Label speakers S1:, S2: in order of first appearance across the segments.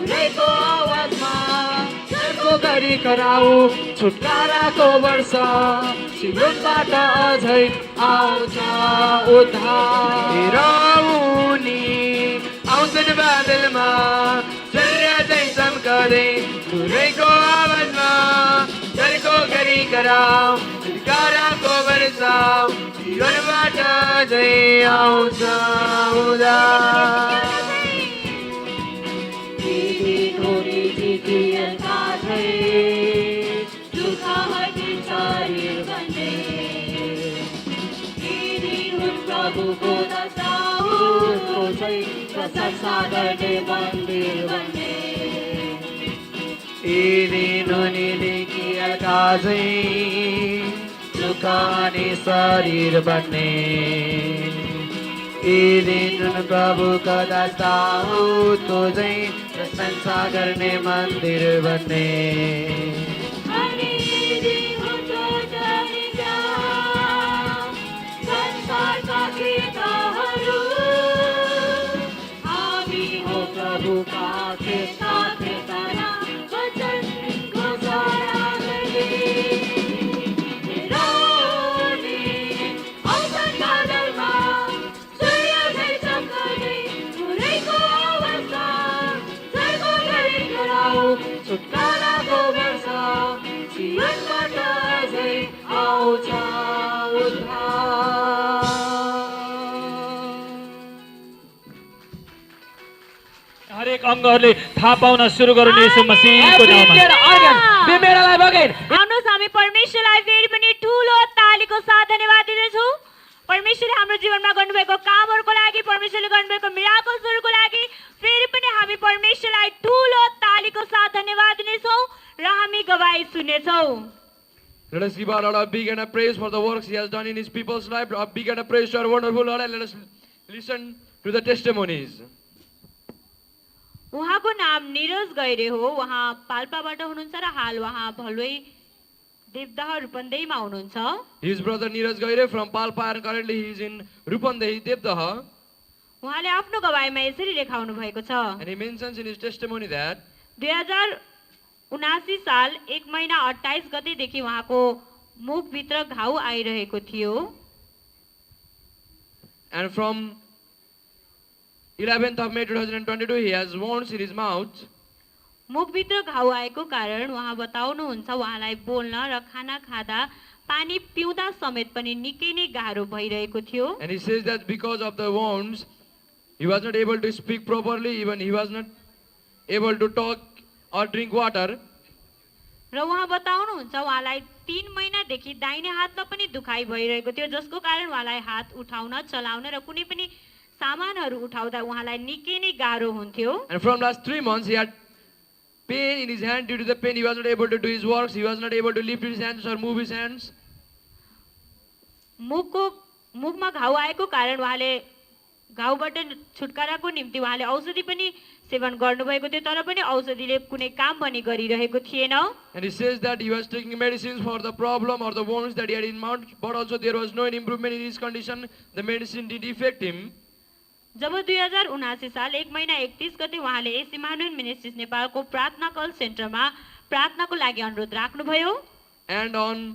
S1: पुरैको आवाजमा जर्को गरी कराऊ छुटकाराको वर्ष सियोनबाट अझै आउँछ उद्धार उनी आउँछन् बादलमा सूर्य चाहिँ चम्कदै पुरैको आवाजमा जर्को गरी कराऊ छुटकाराको वर्ष सियोनबाट अझै आउँछ उद्धार
S2: प्रभुको दशाको चाहिँ प्रशंसा गर्ने मन्दिर बन्ने
S1: यी दिन उनीदेखिएका चाहिँ सुखाने शरीर बन्ने यी दिन प्रभुको दशाको चाहिँ प्रशंसा गर्ने मन्दिर बन्ने छुटकाराको वर्ष सियोनबाट अझै आउँछ उद्धार
S3: हरेक अङ्गहरूले थाहा पाउन सुरु गरौँ येशू मसीहको नाममा
S2: आउनुहोस् हामी परमेश्वरलाई फेरि पनि ठुलो तालीको साथ धन्यवाद दिँदैछौँ परमेश्वरले हाम्रो जीवनमा गर्नुभएको कामहरूको लागि परमेश्वरले गर्नुभएको मिराकल्सहरूको लागि फेरि पनि हामी परमेश्वरलाई ठुलो तालीको साथ धन्यवाद दिनेछौँ र हामी गवाई सुन्नेछौँ
S1: Let us give our Lord a big and a praise for the works He has done in His people's life. A big and a praise to our wonderful Lord, and let us listen to the testimonies.
S2: उहाँको नाम निरज गैरे हो उहाँ पाल्पाबाट हुनुहुन्छ र हाल उहाँ भलुई देवदह रूपन्देहीमा हुनुहुन्छ
S1: His brother Neeraj Gaire from Palpa and currently he is in Rupandehi, Devdaha.
S2: उहाँले आफ्नो गवाईमा यसरी लेखाउनु भएको छ
S1: And he mentions in his testimony that
S2: 2079 साल 1 महिना 28 गतेदेखि उहाँको मुखभित्र घाउ आइरहेको थियो
S1: and from 11th of May 2022 he has wounds in his mouth.
S2: मुखभित्र घाउ आएको कारण उहाँ बताउनुहुन्छ उहाँलाई बोल्न र खाना खाँदा पानी पिउँदा समेत पनि निकै नै गाह्रो भइरहेको थियो
S1: And he says that because of the wounds he was not able to speak properly, even he was not able to talk or drink water.
S2: र उहाँ बताउनुहुन्छ उहाँलाई 3 महिनादेखि दाहिने हातमा पनि दुखाइ भइरहेको थियो जसको कारण उहाँलाई हात उठाउन चलाउन र कुनै पनि सामानहरू उठाउँदा उहाँलाई निकै नै गाह्रो हुन्थ्यो
S1: And from last 3 months he had pain in his hand. Due to the pain he was not able to do his works, he was not able to lift his hands or move his hands.
S2: मुखमा घाउ आएको कारण उहाँले घाउबाट छुटकाराको निम्ति उहाँले औषधि पनि सेवन गर्नुभएको थियो तर पनि औषधिले कुनै काम पनि गरिरहेको थिएन
S1: And he says that he was taking medicines for the problem or the wounds that he had in mouth, but also there was no improvement in his condition. The medicine did affect him.
S2: जब 2079 साल 1 महिना 31 गते उहाँले S Emmanuel ministries नेपालको प्रार्थना call सेन्टरमा प्रार्थनाको लागि अनुरोध राख्नुभयो
S1: And on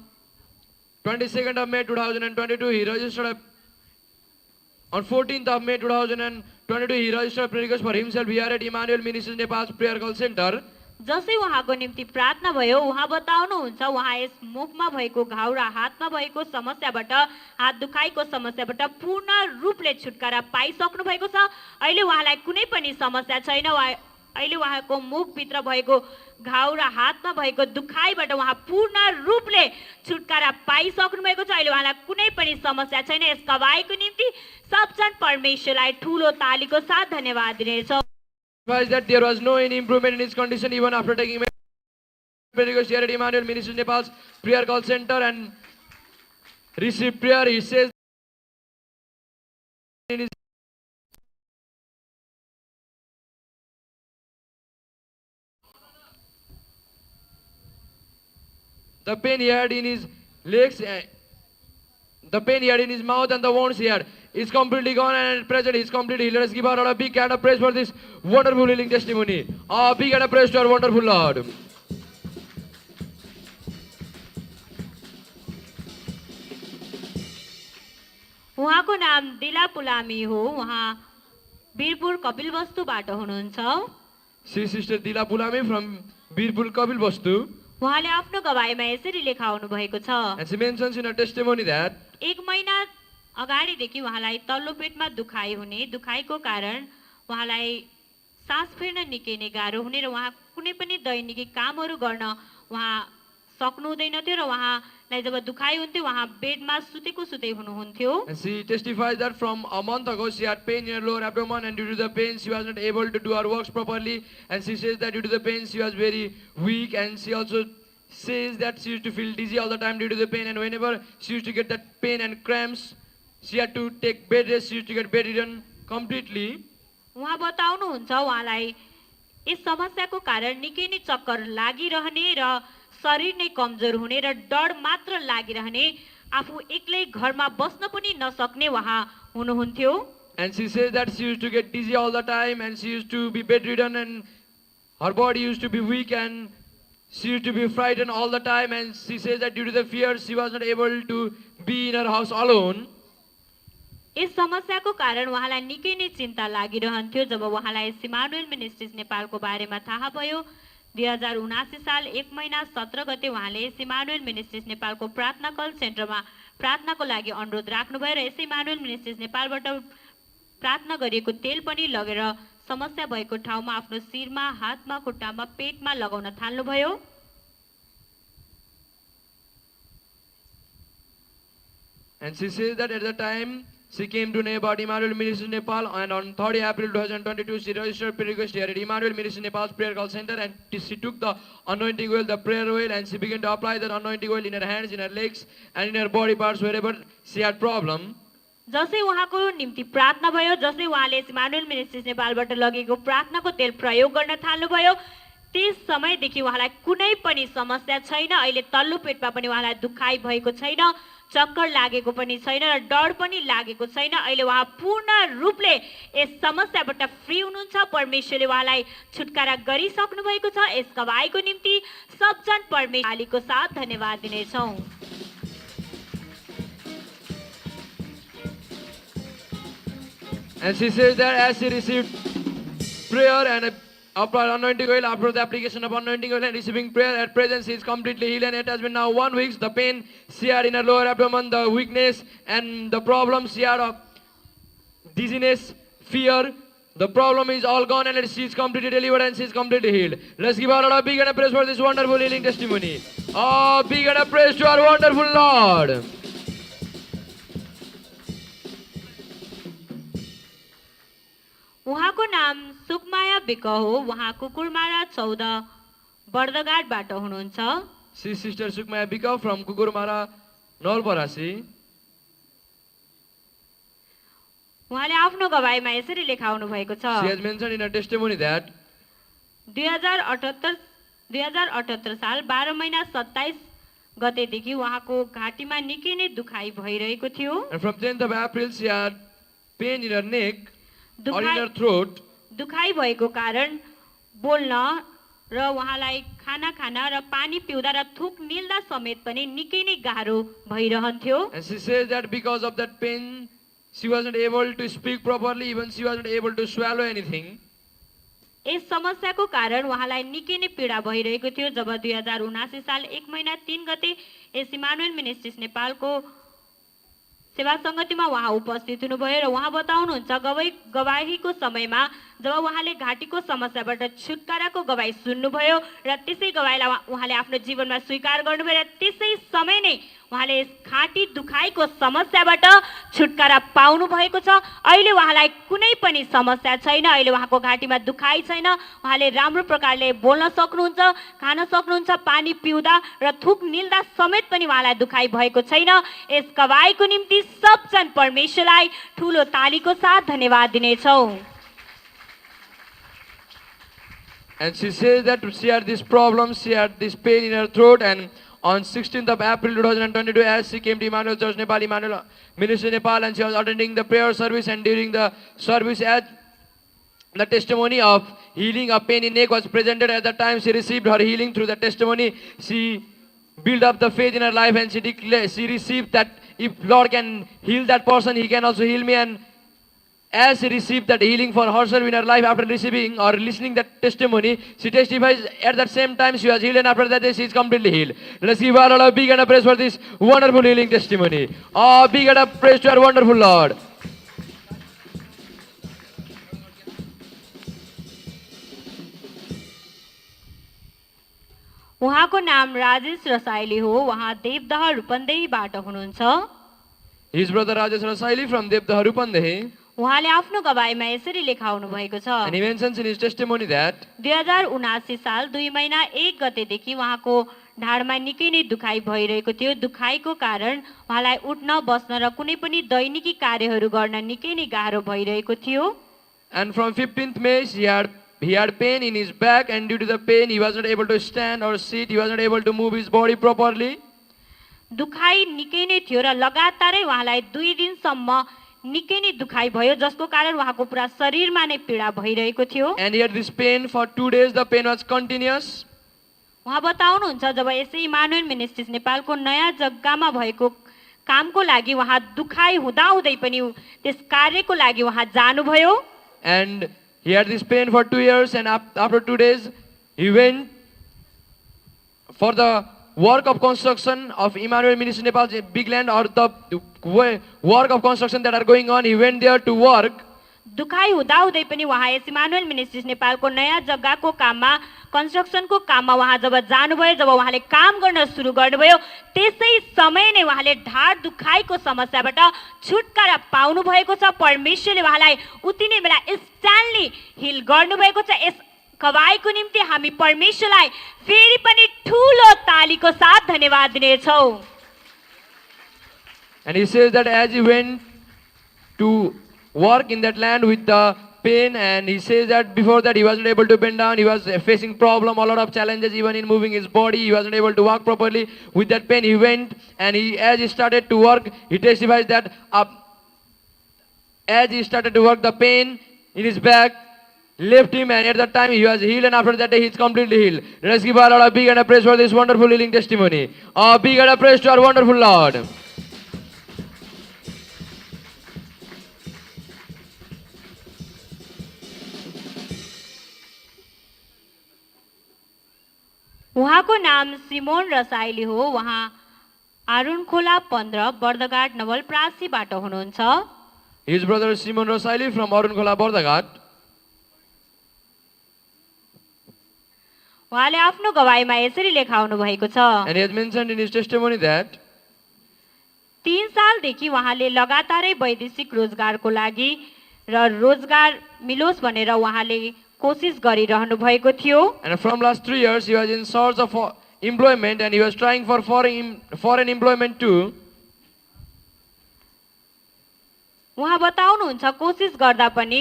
S1: 22nd of May 2022 he registered on 14th of May 2022 he registered a prayer request for himself here at Emmanuel Ministries Nepal's prayer call center.
S2: जसै उहाँको निम्ति प्रार्थना भयो उहाँ बताउनुहुन्छ उहाँ यस मुखमा भएको घाउ र हातमा भएको समस्याबाट हात दुखाइको समस्याबाट पूर्ण रूपले छुटकारा पाइसक्नु भएको छ अहिले उहाँलाई कुनै पनि समस्या छैन अहिले उहाँको मुखभित्र भएको घाउ र हातमा भएको दुखाइबाट उहाँ पूर्ण रूपले छुटकारा पाइसक्नु भएको छ अहिले उहाँलाई कुनै पनि समस्या छैन यस गवाईको निम्ति सबजन परमेश्वरलाई ठूलो तालीको साथ धन्यवाद दिनेछौँ
S1: That there was no any improvement in his condition even after taking prayer request here at Emmanuel Ministries Nepal's prayer call center and received prayer. He says in his the pain he had in his legs, the pain he had in his mouth and the wounds he had. is completely gone and at present he is completely healed. Let us give our Lord a big hand of praise for this wonderful healing testimony. A big hand of praise to our wonderful Lord.
S2: उहाँको नाम दिला पुलामी हो। उहाँ वीरपुर कपिलवस्तुबाट हुनुहुन्छ।
S1: She is Sister Dila Pulami from Birpul Kabil Vastu.
S2: उहाँले आफ्नो गवाईमा यसरी लेखाउनु भएको छ।
S1: And she mentions in her testimony that
S2: 1 महिना अगाडिदेखि उहाँलाई तल्लो पेटमा दुखाइ हुने, दुखाइको कारण उहाँलाई सास फेर्न निकै नै गाह्रो हुने र उहाँ कुनै पनि दैनिकी कामहरू गर्न उहाँ सक्नु हुँदैन थियो र उहाँलाई जब दुखाइ हुन्थ्यो उहाँ बेडमा सुतेको सुतै हुनुहुन्थ्यो।
S1: and she testifies that from a month ago she had pain in her lower abdomen and due to the pain she was not able to do her works properly, and she says that due to the pain she was very weak, and she also says that she used to feel dizzy all the time due to the pain, and whenever she used to get that pain and cramps she had to take bed rest, she used to get bedridden completely.
S2: उहाँ बताउनुहुन्छ उहाँलाई यस समस्याको कारण निकै नै चक्कर लागिरहने र शरीर नै कमजोर हुने र डर मात्र लागिरहने, आफू एक्लै घरमा बस्न पनि नसक्ने उहाँ हुनुहुन्थ्यो।
S1: And she says that she used to get dizzy all the time and she used to be bedridden and her body used to be weak and she used to be frightened all the time, and she says that due to the fear she was not able to be in her house alone.
S2: यस समस्याको कारण उहाँलाई निकै नै चिन्ता लागिरहन्थ्यो। जब उहाँलाई Emmanuel ministries नेपालको बारेमा थाहा भयो 2079 साल 1 महिना 17 गते उहाँले इमानुएल मिनिस्ट्रिज नेपालको प्रार्थना कल सेन्टरमा प्रार्थनाको लागि अनुरोध राख्नुभयो र यसै इमानुएल मिनिस्ट्रिज नेपालबाट प्रार्थना गरिएको तेल पनि लगेर समस्या भएको ठाउँमा आफ्नो शिरमा, हातमा, खुट्टामा, पेटमा लगाउन थाल्नुभयो।
S1: And she says that at the time she came to know about Emmanuel Ministries Nepal, and on 3rd April 2022 she registered prayer request here at Emmanuel Ministries Nepal's prayer call center, and she took the anointing oil, the prayer oil, and she began to apply that anointing oil in her hands, in her legs and in her body parts wherever she had problem.
S2: जसै उहाँको निम्ति प्रार्थना भयो, जसै उहाँले Emmanuel ministries नेपालबाट लगेको प्रार्थनाको तेल प्रयोग गर्न थाल्नुभयो, त्यस समयदेखि उहाँलाई कुनै पनि समस्या छैन। अहिले तल्लो पेटमा पनि उहाँलाई दुखाइ भएको छैन, चक्कर लागेको पनि छैन र डर पनि लागेको छैन। अहिले उहाँ पूर्ण रूपले यस समस्याबाट फ्री हुनुहुन्छ। परमेश्वरले उहाँलाई छुटकारा गरिसक्नु भएको छ। यस गवाईको निम्ति सबजन परमेश्वरको साथ धन्यवाद दिनेछौँ।
S1: And she says that as she received prayer and anointing oil, after the application of anointing oil and receiving prayer, at present she is completely healed, and it has been now 1 week. The pain she had in her lower abdomen, the weakness and the problems she had of dizziness, fear, the problem is all gone, and she is completely delivered and she is completely healed. Let's give our Lord a big hand of praise for this wonderful healing testimony. A big hand of praise to our wonderful Lord.
S2: उहाँको नाम Sukmaya week हो। उहाँ कुकुरमारा 14 बर्दघाटबाट हुनुहुन्छ।
S1: She is Sister Sukmaya Bika from Kukurmara, Nolparasi.
S2: उहाँले आफ्नो गवाईमा यसरी लेखाउनु भएको छ।
S1: She has mentioned in her testimony that
S2: 2078 साल 12 महिना 27 गतेदेखि उहाँको घाँटीमा निकै नै दुखाइ भइरहेको थियो।
S1: and from 10th of April she had pain in her neck or in her throat.
S2: दुखाइ भएको कारण बोल्न र उहाँलाई खाना खान र पानी पिउँदा र थुक निल्दा समेत पनि निकै नै गाह्रो भइरहन्थ्यो।
S1: And she says that because of that pain she wasn't able to speak properly, even she wasn't able to swallow anything.
S2: यस समस्याको कारण उहाँलाई निकै नै पीडा भइरहेको थियो। जब 2079 साल 1 महिना 3 गते यस इमानुएल मिनिस्ट्रिज नेपालको सेवा सङ्गतिमा उहाँ उपस्थित हुनुभयो र उहाँ बताउनुहुन्छ गवाहीको समयमा जब उहाँले घाँटीको समस्याबाट छुटकाराको गवाही सुन्नुभयो र त्यसै गवाहीलाई उहाँले आफ्नो जीवनमा स्वीकार गर्नुभयो र त्यसै समय नै उहाँले यस घाँटी दुखाइको समस्याबाट छुटकारा पाउनु भएको छ। अहिले उहाँलाई कुनै पनि समस्या छैन। अहिले उहाँको घाँटीमा दुखाइ छैन। उहाँले राम्रो प्रकारले बोल्न सक्नुहुन्छ, खान सक्नुहुन्छ, पानी पिउँदा र थुक निल्दा समेत पनि उहाँलाई दुखाइ भएको छैन। यस गवाहीको निम्ति सबजन परमेश्वरलाई ठुलो तालीको साथ धन्यवाद दिनेछौँ।
S1: And she says that she had this problem, she had this pain in her throat, and on 16th of April 2022 as she came to Emmanuel Church Nepal, Emmanuel Ministry Nepal, and she was attending the prayer service, and during the service as the testimony of healing of pain in neck was presented. At the time she received her healing through the testimony, she built up the faith in her life, and she received that if Lord can heal that person, He can also heal me. And as she received that healing for herself in her life after receiving or listening that testimony, she testifies at that same time she was healed, and after that she is completely healed. Let us give all a big and a praise for this wonderful healing testimony. Oh, big and a praise to our wonderful Lord.
S2: उहाँको नाम राजेश रसाइली हो। उहाँ देवदह रूपन्देहीबाट हुनुहुन्छ।
S1: His brother Rajesh Rasaili from Devdaha Rupandehi.
S2: उहाँले आफ्नो गवाईमा यसरी लेखाउनु भएको छ।
S1: And he mentions in his testimony that
S2: 2079 साल 2 महिना 1 गतेदेखि उहाँको ढाडमा निकै नै दुखाइ भइरहेको थियो। दुखाइको कारण उहाँलाई उठ्न बस्न र कुनै पनि दैनिकी कार्यहरू गर्न निकै नै गाह्रो भइरहेको थियो।
S1: And from 15th May he had pain in his back, and due to the pain he was not able to stand or sit. He was not able to move his body properly.
S2: दुखाइ निकै नै थियो र लगातारै उहाँलाई 2 दिनसम्म निकै नै दुखाइ भयो, जसको कारण उहाँको पुरा शरीरमा नै पीडा भइरहेको थियो।
S1: And he had this pain for 2 days. The pain was continuous.
S2: उहाँ बताउनुहुन्छ जब यसै इमानुएल मिनिस्ट्रिज नेपालको नयाँ जग्गामा भएको कामको लागि उहाँ दुखाइ हुँदाहुँदै पनि त्यस कार्यको लागि उहाँ जानुभयो।
S1: And he had this pain for 2 years, and after 2 days he went for the work of construction of Emmanuel Ministry Nepal's big land, or the work of construction that are going on. He went there to work.
S2: दुखाइ हुँदाहुँदै पनि उहाँ यस Emmanuel ministries नेपालको नयाँ जग्गाको काममा कन्स्ट्रक्सनको काममा उहाँ जब जानुभयो, जब उहाँले काम गर्न सुरु गर्नुभयो, त्यसै समय नै उहाँले ढाड दुखाइको समस्याबाट छुटकारा पाउनु भएको छ। परमेश्वरले उहाँलाई उति नै बेला इन्स्ट्यान्टली हिल गर्नुभएको छ। यस गवाईको निम्ति हामी परमेश्वरलाई फेरि पनि ठूलो तालीको साथ धन्यवाद दिनेछौँ।
S1: And he says that as he went to work in that land with the pain, and he says that before that he wasn't able to bend down. He was facing problem, a lot of challenges even in moving his body. He wasn't able to walk properly. With that pain he went, and as he started to work, he testifies that as he started to work, the pain in his back left him, and at that time he was healed, and after that day he is completely healed. Let us give a lot of big and a praise for this wonderful healing testimony. A big and a praise to our wonderful Lord.
S2: उहाँको नाम Simon Rasaili हो। उहाँ आरुणखोला 15 बर्दघाट नवलप्रासीबाट हुनुहुन्छ।
S1: His brother Simon Rasaili from Arunkola Bardaghat.
S2: उहाँले आफ्नो गवाईमा यसरी लेखाउनु भएको छ।
S1: And he has mentioned in his testimony that
S2: 3 सालदेखि उहाँले लगातारै वैदेशिक रोजगारको लागि र रोजगार मिलोस् भनेर उहाँले कोसिस गरिरहनु भएको थियो।
S1: And from last 3 years he was in search of employment, and he was trying for foreign employment too.
S2: उहाँ बताउनुहुन्छ कोसिस गर्दा पनि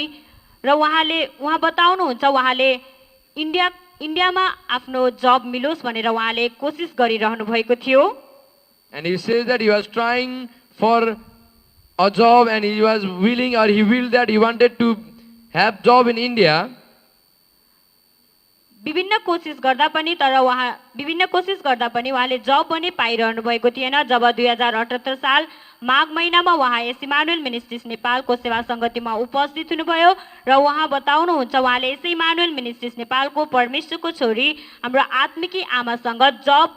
S2: र उहाँ बताउनुहुन्छ उहाँले इन्डियामा आफ्नो जब मिलोस् भनेर उहाँले कोसिस गरिरहनु भएको थियो।
S1: And he says that he was trying for a job, and he was willing, or he willed that he wanted to have job in India.
S2: विभिन्न कोसिस गर्दा पनि उहाँले जब पनि पाइरहनु भएको थिएन। जब 2078 साल माघ महिनामा उहाँ यस इमानुएल मिनिस्ट्रिज नेपालको सेवा सङ्गतिमा उपस्थित हुनुभयो र उहाँ बताउनुहुन्छ उहाँले यसै इमानुएल मिनिस्ट्रिज नेपालको परमेश्वरको छोरी हाम्रो आत्मिकी आमासँग जब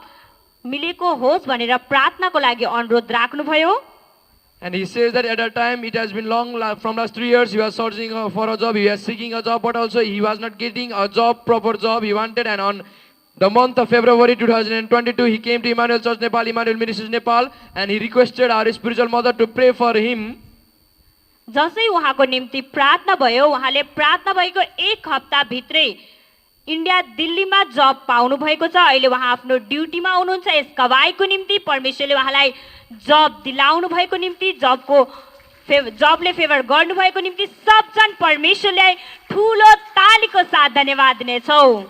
S2: मिलेको होस् भनेर प्रार्थनाको लागि अनुरोध राख्नुभयो।
S1: And he says that at that time it has been long, from last 3 years he was searching for a job, he was seeking a job, but also he was not getting a job, proper job he wanted. And on the month of February 2022 he came to Emmanuel Church Nepal, Emmanuel Ministries Nepal, and he requested our spiritual mother to pray for him.
S2: जसै उहाँको निम्ति प्रार्थना भयो, उहाँले प्रार्थना भएको 1 हप्ता भित्रै इन्डिया दिल्लीमा जब पाउनु भएको छ। अहिले उहाँ आफ्नो ड्युटीमा हुनुहुन्छ। यस गवाईको निम्ति परमेश्वरले उहाँलाई जब दिलाउनु भएको निम्ति जबले फेभर गर्नु भएको निम्ति सबजन परमेश्वरलाई ठूलो तालीको साथ धन्यवाद दिनेछौँ।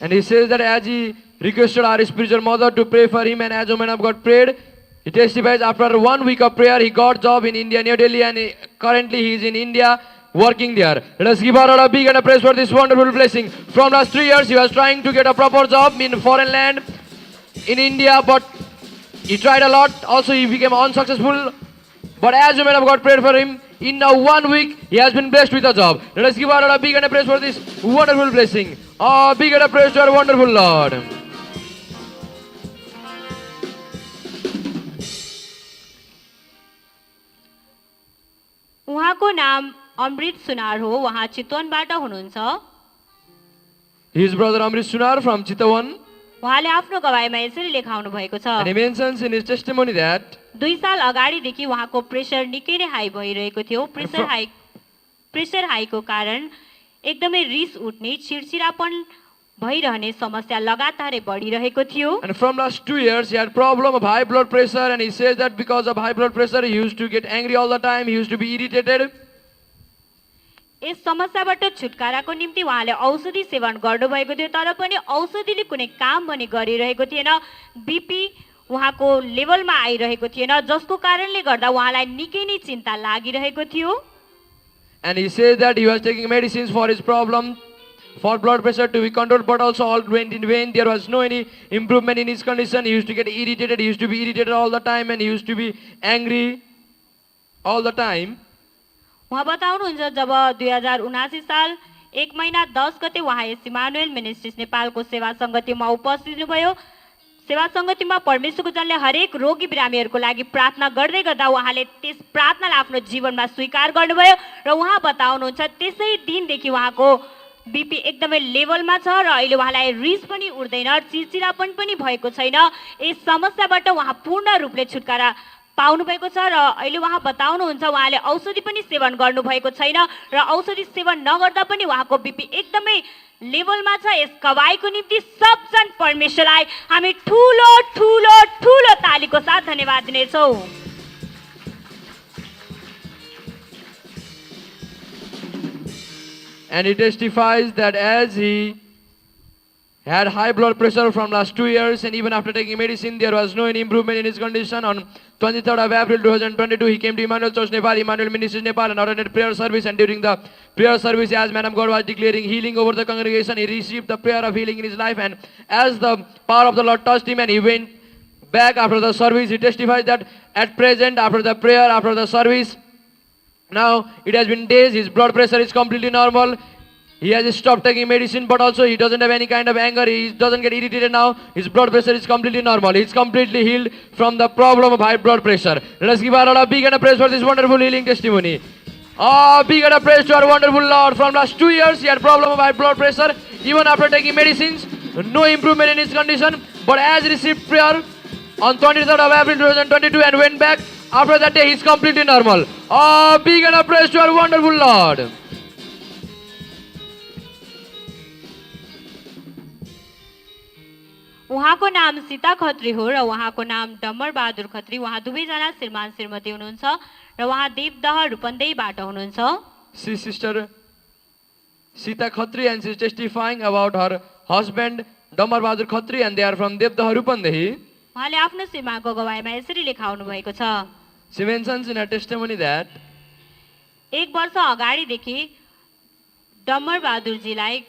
S1: And he says that as he requested our spiritual mother to pray for him, and as the man of God prayed, he testifies after 1 week of prayer, he got job in India, New Delhi, and currently he is in India working there. Let us give our a big and a praise for this wonderful blessing. From last 3 years, he was trying to get a proper job in foreign land in India, but he tried a lot. Also, he became unsuccessful. But as the man of God prayed for him, in 1 week, he has been blessed with a job. Let us give our a big and a praise for this wonderful blessing. A big and a praise to our wonderful Lord.
S2: उहाँको नाम अमृत सुनार हो, उहाँ चितवनबाट हुनुहुन्छ।
S1: His brother Amrit Sunar from Chitawan.
S2: उहाँले आफ्नो गवाईमा यसरी लेखाउनु भएको छ,
S1: And he mentions in his testimony that
S2: 2 साल अगाडिदेखि उहाँको प्रेसर निकै नै हाई भइरहेको थियो। प्रेसर हाईको कारण एकदमै रिस उठ्ने, चिडचिडापन भइरहने समस्या लगातारै बढिरहेको थियो।
S1: and from last 2 years he had problem of high blood pressure, and he says that because of high blood pressure he used to get angry all the time, he used to be irritated.
S2: यस समस्याबाट छुटकाराको निम्ति उहाँले औषधि सेवन गर्नुभएको थियो, तर पनि औषधिले कुनै काम भने गरिरहेको थिएन। बीपी उहाँको लेभलमा आइरहेको थिएन, जसको कारणले गर्दा उहाँलाई निकै नै चिन्ता लागिरहेको थियो।
S1: And he says that he was taking medicines for his problem, for blood pressure to be controlled, but also all went in vain. There was no any improvement in his condition. He used to get irritated. He used to be irritated all the time, and he used to be angry all the time.
S2: उहाँ बताउनुहुन्छ जब 2079 साल 1 महिना 10 गते उहाँ यस Emmanuel ministries नेपालको सेवा सङ्गतिमा उपस्थित हुनुभयो। सेवा सङ्गतिमा परमेश्वरको जनले हरेक रोगी बिरामीहरूको लागि प्रार्थना गर्दै गर्दा उहाँले त्यस प्रार्थनालाई आफ्नो जीवनमा स्वीकार गर्नुभयो र उहाँ बताउनुहुन्छ त्यसै दिनदेखि उहाँको बीपी एकदमै लेभलमा छ र अहिले उहाँलाई रिस पनि उठ्दैन, चिडचिडापन पनि भएको छैन। यस समस्याबाट उहाँ पूर्ण रूपले छुटकारा पाउनु भएको छ र अहिले उहाँ बताउनुहुन्छ उहाँले औषधि पनि सेवन गर्नुभएको छैन र औषधि सेवन नगर्दा पनि उहाँको बीपी एकदमै लेभलमा छ। यस गवाईको निम्ति सबजन परमेश्वरलाई हामी ठुलो ठुलो ठुलो तालीको साथ धन्यवाद दिनेछौँ।
S1: And he testifies that as he had high blood pressure from last 2 years, and even after taking medicine, there was no any improvement in his condition. On 23rd of April 2022, he came to Emmanuel Church Nepal, Emmanuel Ministries Nepal, and attended prayer service. And during the prayer service, as man of God was declaring healing over the congregation, he received the prayer of healing in his life. And as the power of the Lord touched him, and he went back after the service, he testified that at present, after the prayer, after the service, now it has been days, his blood pressure is completely normal. He has stopped taking medicine, but also he doesn't have any kind of anger. He doesn't get irritated now. His blood pressure is completely normal. He's completely healed from the problem of high blood pressure. Let us give our Lord a big and a praise for this wonderful healing testimony. Big and a praise to our wonderful Lord. From last 2 years, he had problem of high blood pressure. Even after taking medicines, no improvement in his condition. But as he received prayer on 23rd of April 2022 and went back, after that day, he's completely normal. Big and a praise to our wonderful Lord.
S2: उहाँको नाम सीता खत्री हो र उहाँको नाम डम्बर बहादुर खत्री। उहाँ दुवैजना श्रीमान श्रीमती हुनुहुन्छ र उहाँ देवदह रूपन्देहीबाट हुनुहुन्छ।
S1: Sister Sita Khatri, and she is testifying about her husband Damar Bahadur Khatri, and they are from Devdah Rupandehi.
S2: उहाँले आफ्नो श्रीमानको गवाईमा यसरी लेखाउनु भएको छ।
S1: She mentions in her testimony that
S2: 1 वर्ष अगाडिदेखि डम्बर बहादुरजीलाई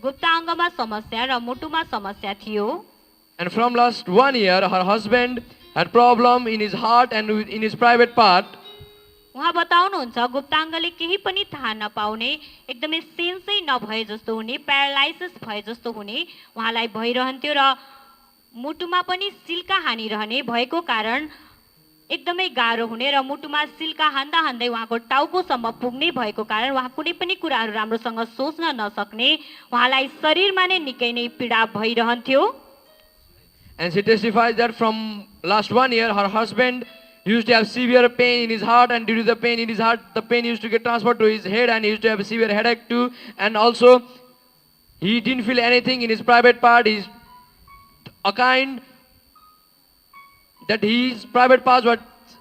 S2: गुप्ताङ्गमा समस्या र मुटुमा समस्या थियो।
S1: and from last 1 year her husband had problem in his heart and in his private part.
S2: उहाँ बताउनुहुन्छ गुप्ताङ्गले केही पनि थाहा नपाउने, एकदमै सेन्सै नभए जस्तो हुने, प्यारालाइसिस भए जस्तो हुने उहाँलाई भइरहन्थ्यो र मुटुमा पनि सिल्का हानिरहने भएको कारण एकदमै गाह्रो हुने र मुटुमा सिल्का हान्दा हान्दै उहाँको टाउकोसम्म पुग्ने भएको कारण उहाँ कुनै पनि कुराहरू राम्रोसँग सोच्न नसक्ने, उहाँलाई शरीरमा नै निकै नै पीडा भइरहन्थ्यो।
S1: And she testifies that from last 1 year her husband used to have severe pain in his heart, and due to the pain in his heart, the pain used to get transferred to his head, and he used to have a severe headache too. And also he didn't feel anything in his private part. He's a kind that his private parts were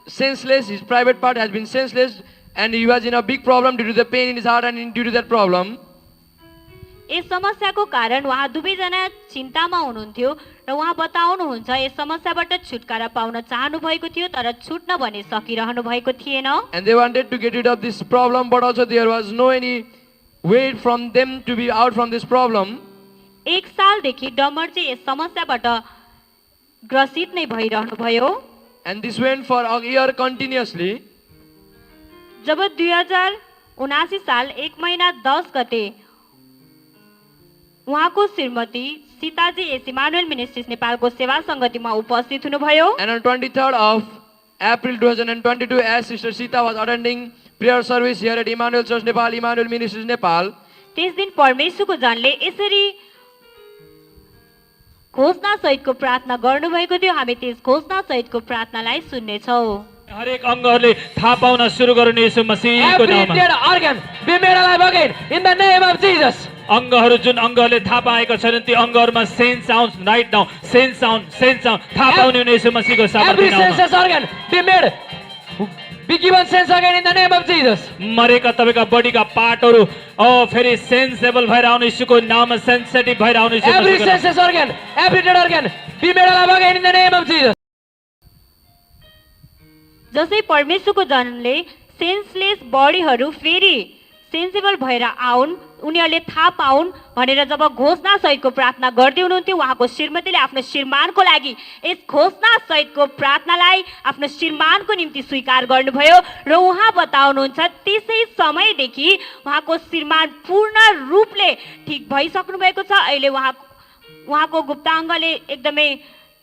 S1: senseless. His private part has been senseless, and he was in a big problem due to the pain in his heart and due to that problem.
S2: यस समस्याको कारण उहाँ दुवैजना चिन्तामा हुनुहुन्थ्यो र उहाँ बताउनुहुन्छ यस समस्याबाट छुटकारा पाउन चाहनु भएको थियो तर छुट्न भने सकिरहनु भएको थिएन।
S1: And they wanted to get rid of this problem, but also there was no any way from them to be out from this problem.
S2: एक सालदेखि डमर चाहिँ यस समस्याबाट ग्रसित नै भइरहनु भयो।
S1: And this went for a year continuously.
S2: जब 2079 साल 1 महिना 10 गते उहाँको श्रीमती सीताजी एस इमानुएल मिनिस्ट्रिज नेपालको सेवा सङ्गतिमा उपस्थित हुनुभयो।
S1: And on 23rd of April 2022, as Sister Sita was attending prayer service here at Emmanuel Church Nepal, Emmanuel Ministries Nepal,
S2: त्यस दिन परमेश्वरको जनले यसरी घोषणा सहितको प्रार्थना गर्नुभएको थियो। हामी त्यस घोषणा सहितको प्रार्थनालाई सुन्नेछौँ।
S3: हरेक अङ्गहरूले थाहा पाउन सुरु गरून् येशू मसीहको
S4: Every
S3: नाममा।
S4: dead organ be made alive again in the name of Jesus.
S3: अङ्गहरू जुन अङ्गहरूले थाहा पाएका छन् ती अङ्गहरूमा sense sound right now sense sound थाहा पाउने हुने येशू मसीहको सामर्थ्य
S4: Every
S3: नाममा।
S4: senseless organ be given sense again in the name of Jesus.
S3: मरेका तपाईँका बडीका पार्टहरू फेरि सेन्सेबल भएर आउने येशूको नाममा सेन्सिटिभ भएर आउने येशू
S4: Every
S3: मसीहको नाममा।
S4: senseless organ, every dead organ be made alive again in the name of Jesus.
S2: जसै परमेश्वरको जनले सेन्सलेस बडीहरू फेरि सेन्सेबल भएर आउन् उनीहरूले थाहा पाउन् भनेर जब घोषणा सहितको प्रार्थना गर्दै हुनुहुन्थ्यो उहाँको श्रीमतीले आफ्नो श्रीमानको लागि यस घोषणा सहितको प्रार्थनालाई आफ्नो श्रीमानको निम्ति स्वीकार गर्नुभयो र उहाँ बताउनुहुन्छ त्यसै समयदेखि उहाँको श्रीमान पूर्ण रूपले ठिक भइसक्नु भएको छ। अहिले उहाँको गुप्ताङ्गले एकदमै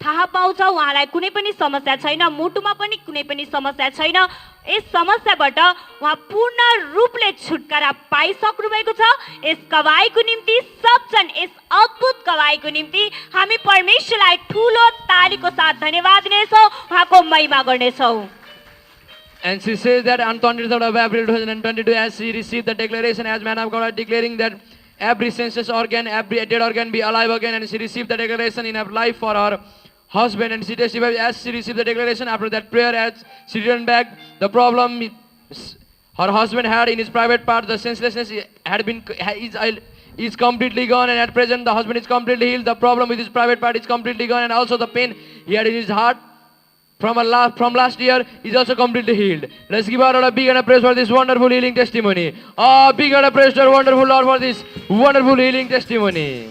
S2: थाहा पाउँछ, उहाँलाई कुनै पनि समस्या छैन, मुटुमा पनि कुनै पनि समस्या छैन। यस समस्याबाट उहाँ पूर्ण रूपले छुटकारा पाइसक्नु भएको छ। यस गवाईको निम्ति सबजन यस अद्भुत गवाईको निम्ति हामी परमेश्वरलाई ठुलो तालीको साथ धन्यवाद दिनेछौँ, उहाँको महिमा गर्नेछौँ।
S1: and she says that on 23rd of April 2022, as she received the declaration as man of God, declaring that every senseless organ, every dead organ be alive again, and she received the declaration in her life for her husband, and she testified as she received the declaration after that prayer, as she returned back, the problem her husband had in his private part, the senselessness is completely gone, and at present the husband is completely healed. The problem with his private part is completely gone, and also the pain he had in his heart from last year is also completely healed. Let's give our Lord a big and a praise for this wonderful healing testimony. Big and a praise to our wonderful Lord for this wonderful healing testimony.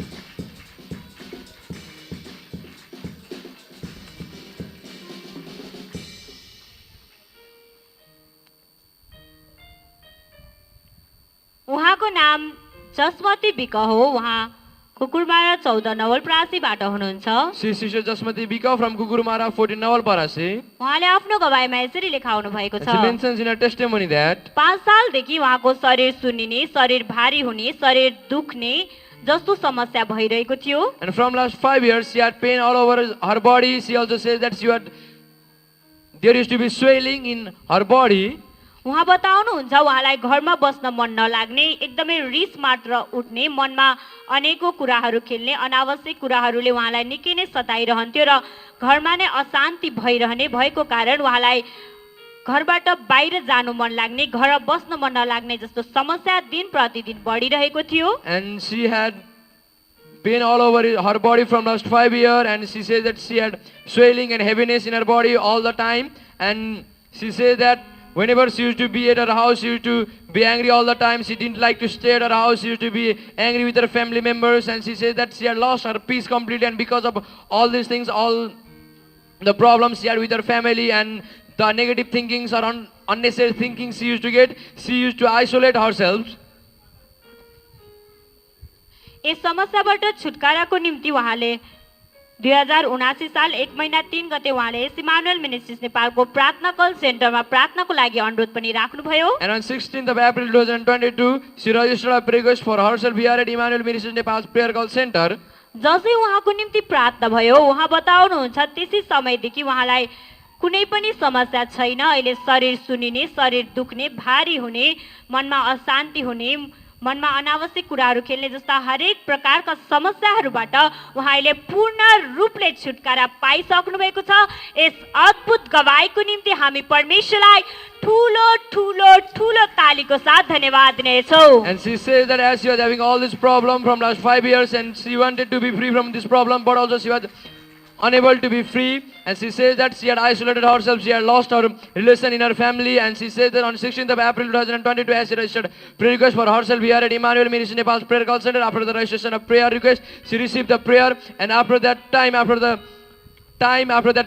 S2: उहाँको नाम जसमती बिक हो। उहाँ कुकुरमारा 14 नवलपरासीबाट हुनुहुन्छ।
S1: She is Sister Jasmati Bika from Kukurumara 14 Navalparasi.
S2: उहाँले आफ्नो गवाईमा यसरी लेखाउनु भएको छ।
S1: She mentions in her testimony that
S2: 5 सालदेखि उहाँको शरीर सुन्निने, शरीर भारी हुने, शरीर दुख्ने जस्तो समस्या भइरहेको थियो।
S1: and from last 5 years she had pain all over her body. She also says that there used to be swelling in her body.
S2: उहाँ बताउनुहुन्छ उहाँलाई घरमा बस्न मन नलाग्ने, एकदमै रिस मात्र उठ्ने, मनमा अनेकौं कुराहरू खेल्ने, अनावश्यक कुराहरूले उहाँलाई निकै नै सताइरहन्थ्यो र घरमा नै अशान्ति भइरहने भएको कारण उहाँलाई घरबाट बाहिर जानु मन लाग्ने, घर बस्न मन नलाग्ने जस्तो समस्या दिन प्रतिदिन बढिरहेको थियो।
S1: And she had pain all over her body from last 5 years, and she says that she had swelling and heaviness in her body all the time, and she says that whenever she used to be at her house, she used to be angry all the time. She didn't like to stay at her house. She used to be angry with her family members, and she says that she had lost her peace completely, and because of all these things, all the problems she had with her family and the negative thinkings or unnecessary thinkings she used to get, she used to isolate herself.
S2: यस समस्याबाट छुटकाराको निम्ति उहाँले 2079 साल 1 महिना 3 गते उहाँले Emmanuel ministries नेपालको प्रार्थना call सेन्टरमा प्रार्थनाको लागि अनुरोध पनि राख्नुभयो।
S1: And on 16th of April 2022, she registered a prayer request for herself here at Emmanuel Ministries Nepal's prayer call center.
S2: जसै उहाँको निम्ति प्रार्थना भयो, उहाँ बताउनुहुन्छ त्यसै समयदेखि उहाँलाई कुनै पनि समस्या छैन। अहिले शरीर सुन्निने, शरीर दुख्ने, भारी हुने, मनमा अशान्ति हुने, मनमा अनावश्यक कुराहरू खेल्ने जस्ता हरेक प्रकारका समस्याहरूबाट उहाँले पूर्ण रूपले छुटकारा पाइसक्नु भएको छ। यस अद्भुत गवाईको निम्ति हामी परमेश्वरलाई ठुलो ठुलो ठुलो तालीको साथ धन्यवाद दिनेछौँ।
S1: And she says that as she was having all this problem from last 5 years and she wanted to be free from this problem, but also she was unable to be free, and she says that she had isolated herself, she had lost her relation in her family, and she says that on 16th of April 2022 as she registered prayer request for herself here at Emmanuel Ministry Nepal's prayer call center. After the registration of prayer request, she received the prayer, and after that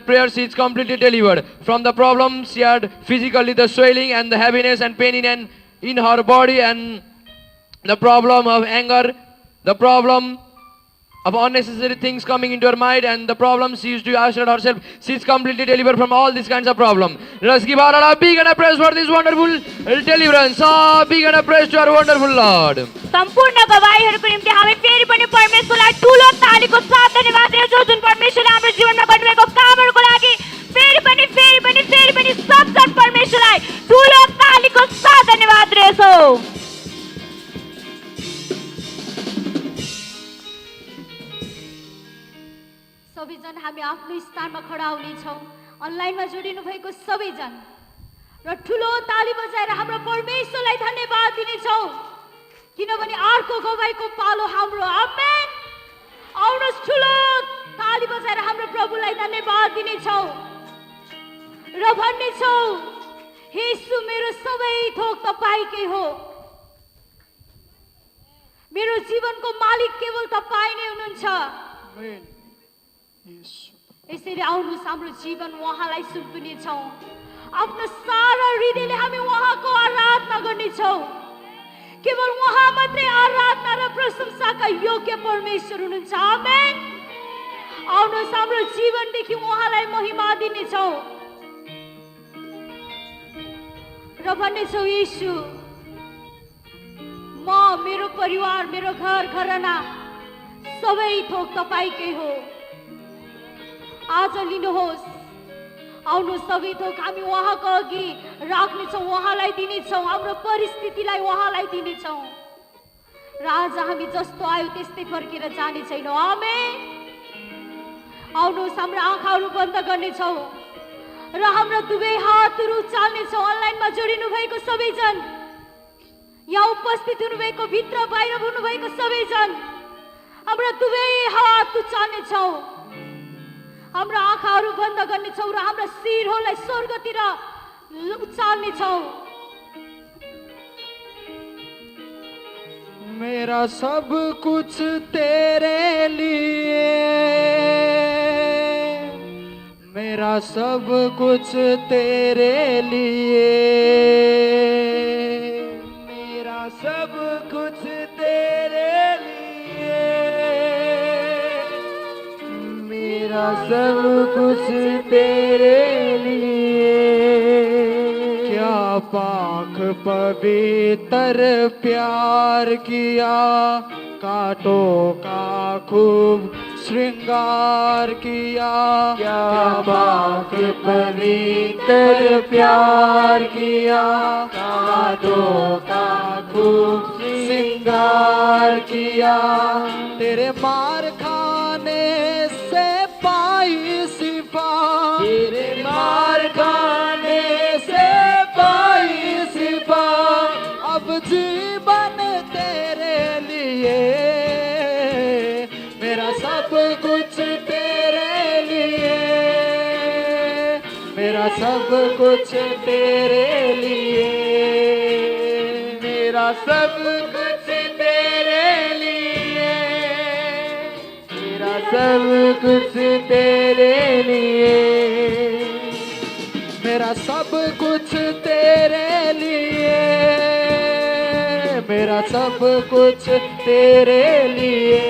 S1: prayer, she is completely delivered from the problem she had physically, the swelling and the heaviness and pain in her body, and the problem of anger, the problem of unnecessary things coming into her mind, and the problem she used to isolate herself. She is completely delivered from all these kinds of problems. Let's give our a big and a praise for this wonderful deliverance. A big and a praise to our wonderful Lord.
S2: सम्पूर्ण गवाईहरूको निम्ति हामी फेरि पनि परमेश्वरलाई ठुलो तालीको साथ धन्यवाद दिन्छौँ, जुन परमेश्वरले हाम्रो जीवनमा गर्नुभएको कामहरूको लागि फेरि पनि सब परमेश्वरलाई ठुलो तालीको साथ धन्यवाद दिन्छौँ।
S5: सबैजना हामी आफ्नो स्थानमा खडा हुनेछौँ। अनलाइनमा जोडिनु भएको सबैजना र ठुलो ताली बजाएर हाम्रो परमेश्वरलाई धन्यवाद दिनेछौँ, किनभने अर्को गवाईको पालो हाम्रो। आमेन। आउनुहोस् ठुलो ताली बजाएर हाम्रो प्रभुलाई धन्यवाद दिनेछौँ र भन्नेछौँ, हे यीशु मेरो सबै थोक तपाईकै हो, मेरो जीवनको मालिक केवल तपाईँ नै हुनुहुन्छ। यसरी आउनुहोस् हाम्रो जीवन उहाँलाई सुम्पिनेछौँ, आफ्नो सारा हृदयले हामी उहाँको आराधना गर्नेछौँ। केवल उहाँ मात्रै आराधना र प्रशंसाका योग्य परमेश्वर हुनुहुन्छ। आमेन। आउनुहोस् हाम्रो जीवनदेखि उहाँलाई महिमा दिनेछौँ र भन्नेछौँ, यीशु म, मेरो परिवार, मेरो घर घरना सबै थोक तपाईकै हो। आज लिनुहोस्, आउनुहोस् सबै थोक हामी उहाँको अघि राख्नेछौँ, उहाँलाई दिनेछौँ, हाम्रो परिस्थितिलाई उहाँलाई दिनेछौँ र आज हामी जस्तो आयो त्यस्तै फर्केर जाने छैनौँ। आमेन। आउनुहोस् हाम्रो आँखाहरू बन्द गर्नेछौँ र हाम्रो दुवै हातहरू उचाल्नेछौँ। अनलाइनमा जोडिनु भएको सबैजन, यहाँ उपस्थित हुनुभएको, भित्र बाहिर हुनुभएको सबैजन, हाम्रो दुवै हात उचाल्नेछौँ, हाम्रो आँखाहरू बन्द गर्नेछौँ र हाम्रो शिरहरूलाई स्वर्गतिर उचाल्नेछौँ।
S1: मेरा सब कुछ तेरे लिए, मेरा सब कुछ तेरे लिए, मेरा सब कुछ तेरे लिए, मेरा सब कुछ तेरे लिए। क्या पाक पवित्र प्यार किया, कांटों का खूब श्रृंगार किया। क्या पाक पवित्र प्यार किया, कांटों का खूब श्रृंगार किया। तेरे मार खाने से पाई शिफा, तेरे मार खाने से पाई शिफा। अब जीवन तेरे लिए, मेरा सब कुछ तेरे लिए, मेरा सब कुछ तेरे लिए, मेरा सब कुछ तेरे लिए, मेरा सब कुछ तेरे लिए, मेरा सब कुछ तेरे लिए, मेरा सब कुछ तेरे लिए,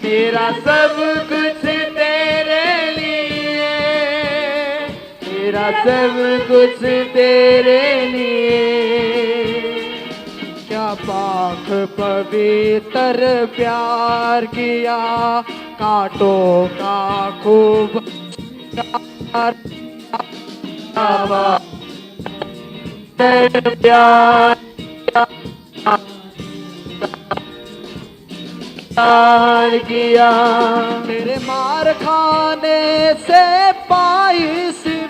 S1: मेरा सब कुछ तेरे लिए, मेरा सब कुछ तेरे लिए। क्या पाक पवित्र प्यार किया, कांटों का खूब प्यार,
S6: किया, तेरे मार खाने से पाई